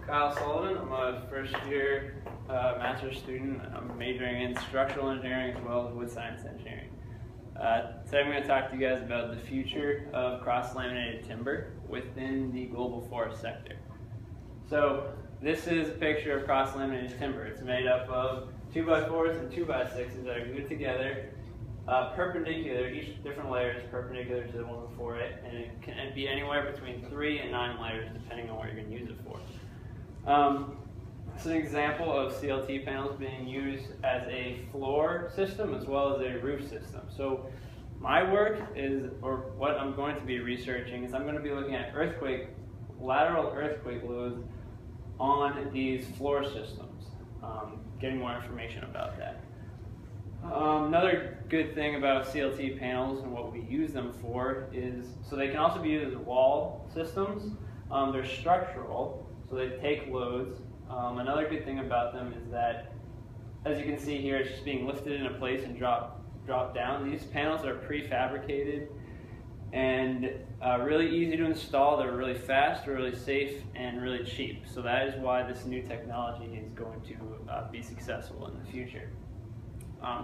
Kyle Sullivan. I'm a first-year master's student. I'm majoring in structural engineering as well as wood science engineering. Today I'm going to talk to you guys about the future of cross-laminated timber within the global forest sector. So this is a picture of cross-laminated timber. It's made up of 2x4s and 2x6s that are glued together, perpendicular, each different layer is perpendicular to the one before it, and it can be anywhere between 3 and 9 layers depending on what you're going to use it for. It's an example of CLT panels being used as a floor system as well as a roof system. So my work is, or what I'm going to be researching is I'm going to be looking at lateral earthquake loads on these floor systems, getting more information about that. Another good thing about CLT panels and what we use them for is, so they can also be used as wall systems. They're structural, so they take loads. Another good thing about them is that, as you can see here, it's just being lifted into place and drop down. These panels are prefabricated and really easy to install. They're really fast, really safe, and really cheap. So that is why this new technology is going to be successful in the future.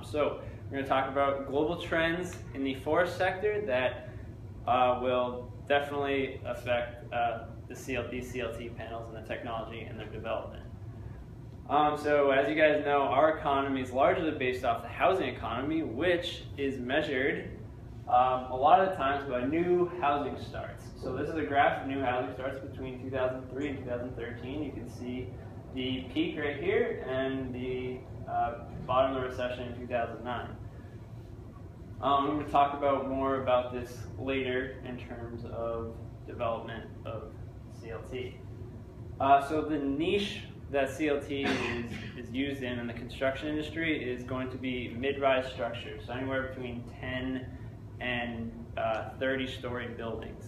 So we're going to talk about global trends in the forest sector that will definitely affect these CLT panels and the technology and their development. So as you guys know, our economy is largely based off the housing economy, which is measured a lot of the times by new housing starts. So this is a graph of new housing starts between 2003 and 2013. You can see the peak right here and the bottom of the recession in 2009. I'm going to talk more about this later in terms of development of CLT. So the niche that CLT is used in the construction industry is going to be mid-rise structures, so anywhere between 10 and 30-story buildings.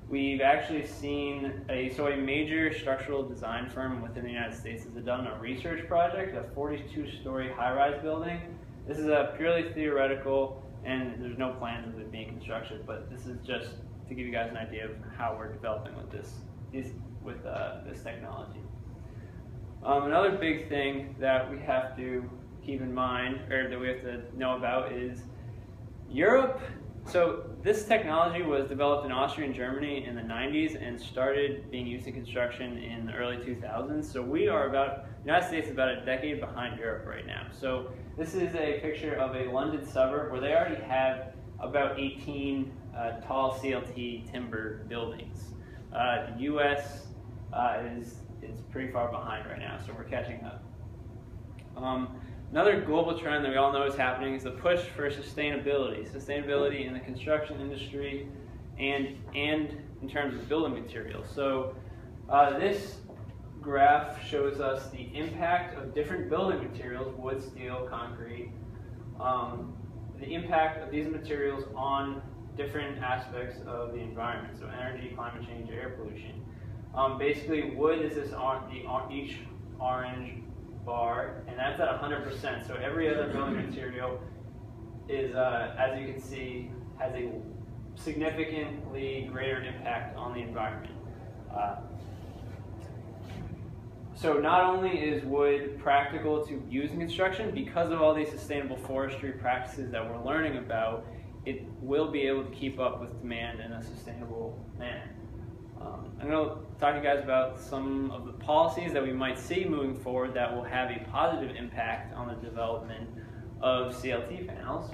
We've actually seen a major structural design firm within the United States has done a research project, a 42-story high-rise building. This is a purely theoretical, and there's no plans of it being constructed, but this is just to give you guys an idea of how we're developing with this technology. Another big thing that we have to keep in mind, or that we have to know about, is Europe. So this technology was developed in Austria and Germany in the 90s and started being used in construction in the early 2000s. So the United States is about a decade behind Europe right now. So this is a picture of a London suburb where they already have about 18 tall CLT timber buildings. The U.S. is pretty far behind right now, so we're catching up. Another global trend that we all know is happening is the push for sustainability in the construction industry and in terms of building materials. So this graph shows us the impact of different building materials, wood, steel, concrete, the impact of these materials on different aspects of the environment, so energy, climate change, air pollution. Basically, wood is each orange bar, and that's at 100%. So every other building material is, as you can see, has a significantly greater impact on the environment. So not only is wood practical to use in construction, because of all these sustainable forestry practices that we're learning about, it will be able to keep up with demand in a sustainable manner. I'm going to talk to you guys about some of the policies that we might see moving forward that will have a positive impact on the development of CLT panels.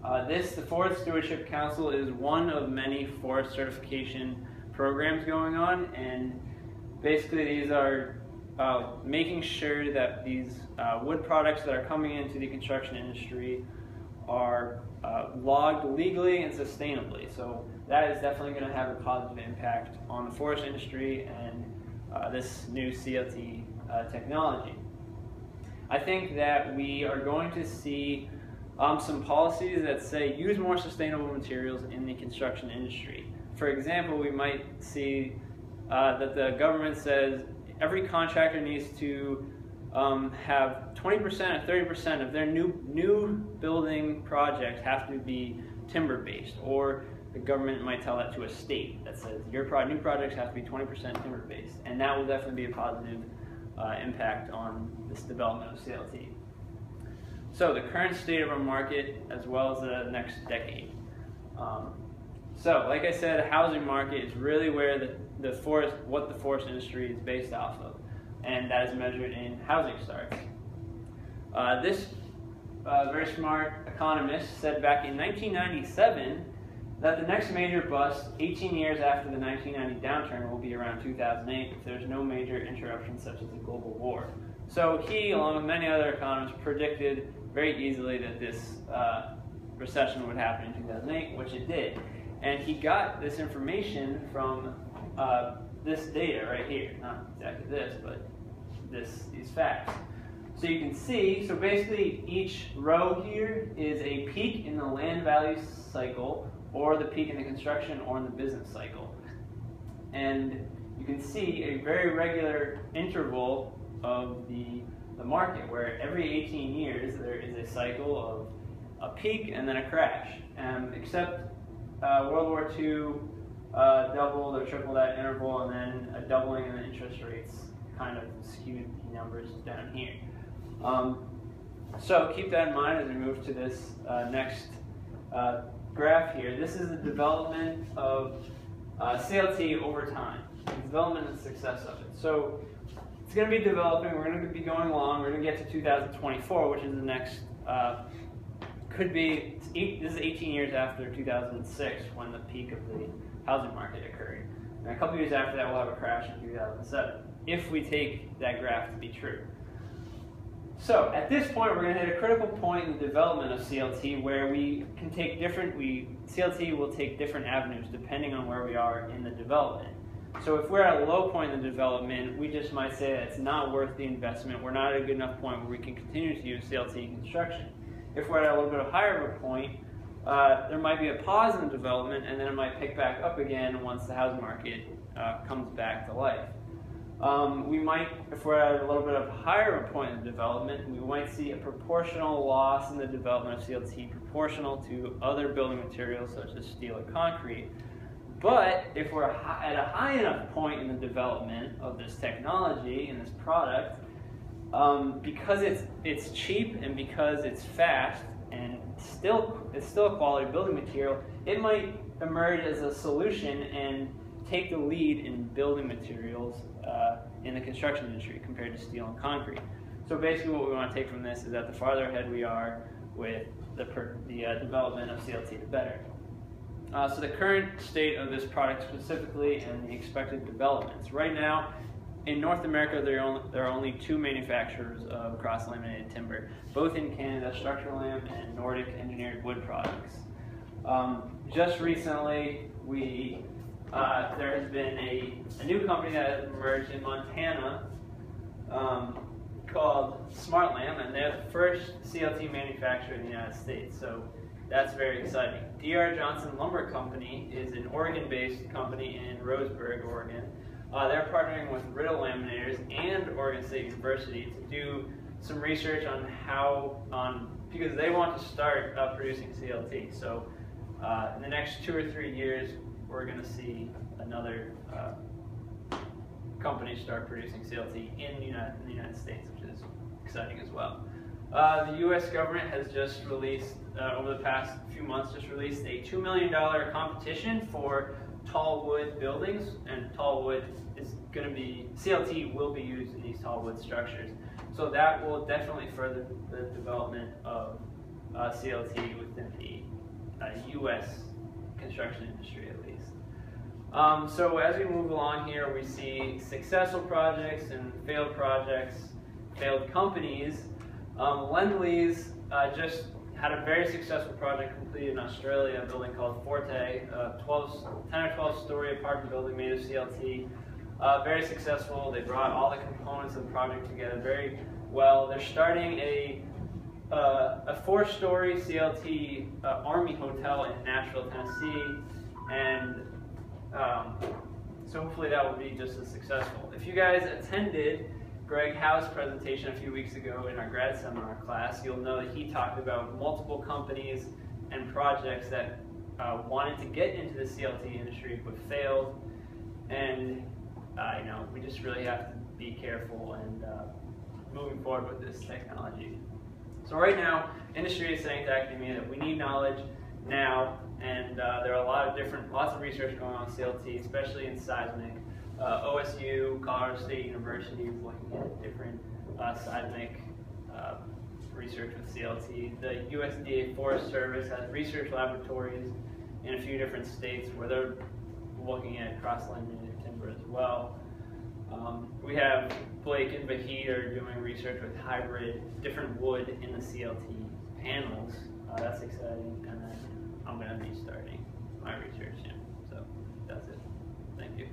The Forest Stewardship Council is one of many forest certification programs going on, and basically these are making sure that these wood products that are coming into the construction industry are logged legally and sustainably. So that is definitely going to have a positive impact on the forest industry and this new CLT technology. I think that we are going to see some policies that say use more sustainable materials in the construction industry. For example, we might see that the government says every contractor needs to have 20% or 30% of their new building projects have to be timber-based, or the government might tell that to a state that says your new projects have to be 20% timber based, and that will definitely be a positive impact on this development of CLT. So the current state of our market as well as the next decade. So like I said, the housing market is really where what the forest industry is based off of, and that is measured in housing starts. This very smart economist said back in 1997 that the next major bust 18 years after the 1990 downturn will be around 2008 if there's no major interruption such as a global war. So he, along with many other economists, predicted very easily that this recession would happen in 2008, which it did. And he got this information from this data right here. Not exactly this, but these facts. So you can see, so basically each row here is a peak in the land value cycle, or the peak in the construction or in the business cycle. And you can see a very regular interval of the market, where every 18 years there is a cycle of a peak and then a crash. Except World War II doubled or tripled that interval, and then a doubling in the interest rates kind of skewed the numbers down here. So keep that in mind as we move to this next graph here. This is the development of CLT over time, the development and success of it. So it's going to be developing. We're going to be going along. We're going to get to 2024, which is the next, this is 18 years after 2006 when the peak of the housing market occurred. And a couple years after that, we'll have a crash in 2007, if we take that graph to be true. So at this point, we're going to hit a critical point in the development of CLT where we can take CLT will take different avenues depending on where we are in the development. So if we're at a low point in the development, we just might say that it's not worth the investment. We're not at a good enough point where we can continue to use CLT in construction. If we're at a little bit higher of a point, there might be a pause in the development, and then it might pick back up again once the housing market comes back to life. We might, if we're at a little bit of a higher point in the development, we might see a proportional loss in the development of CLT proportional to other building materials such as steel or concrete. But if we're at a high enough point in the development of this technology and this product, because it's cheap and because it's fast and it's still a quality building material, it might emerge as a solution and take the lead in building materials in the construction industry compared to steel and concrete. So basically what we want to take from this is that the farther ahead we are with the development of CLT, the better. So the current state of this product specifically and the expected developments. Right now, in North America, there are only two manufacturers of cross-laminated timber, both in Canada, Structural Lam and Nordic Engineered Wood Products. Just recently, there has been a new company that has emerged in Montana called SmartLam, and they're the first CLT manufacturer in the United States. So that's very exciting. D.R. Johnson Lumber Company is an Oregon-based company in Roseburg, Oregon. They're partnering with Riddle Laminators and Oregon State University to do some research on because they want to start producing CLT. So in the next 2 or 3 years, we're going to see another company start producing CLT in the United States, which is exciting as well. The U.S. government has just released, over the past few months, a $2 million competition for tall wood buildings, and tall wood is going to be, CLT will be used in these tall wood structures. So that will definitely further the development of CLT within the U.S. construction industry at least. So as we move along here, we see successful projects and failed projects, failed companies. Lend-Lease just had a very successful project completed in Australia, a building called Forte, a 10 or 12 story apartment building made of CLT. Very successful. They brought all the components of the project together very well. They're starting a 4-story CLT Army hotel in Nashville, Tennessee, and so hopefully that will be just as successful. If you guys attended Greg Howe's presentation a few weeks ago in our grad seminar class, you'll know that he talked about multiple companies and projects that wanted to get into the CLT industry but failed, and we just really have to be careful and moving forward with this technology. So right now, industry is saying to academia that we need knowledge now, and there are lots of research going on CLT, especially in seismic. OSU, Colorado State University is looking at different seismic research with CLT. The USDA Forest Service has research laboratories in a few different states where they're looking at cross-laminated timber as well. We have Blake and Vahid are doing research with hybrid different wood in the CLT panels. That's exciting, and then I'm going to be starting my research soon. So that's it. Thank you.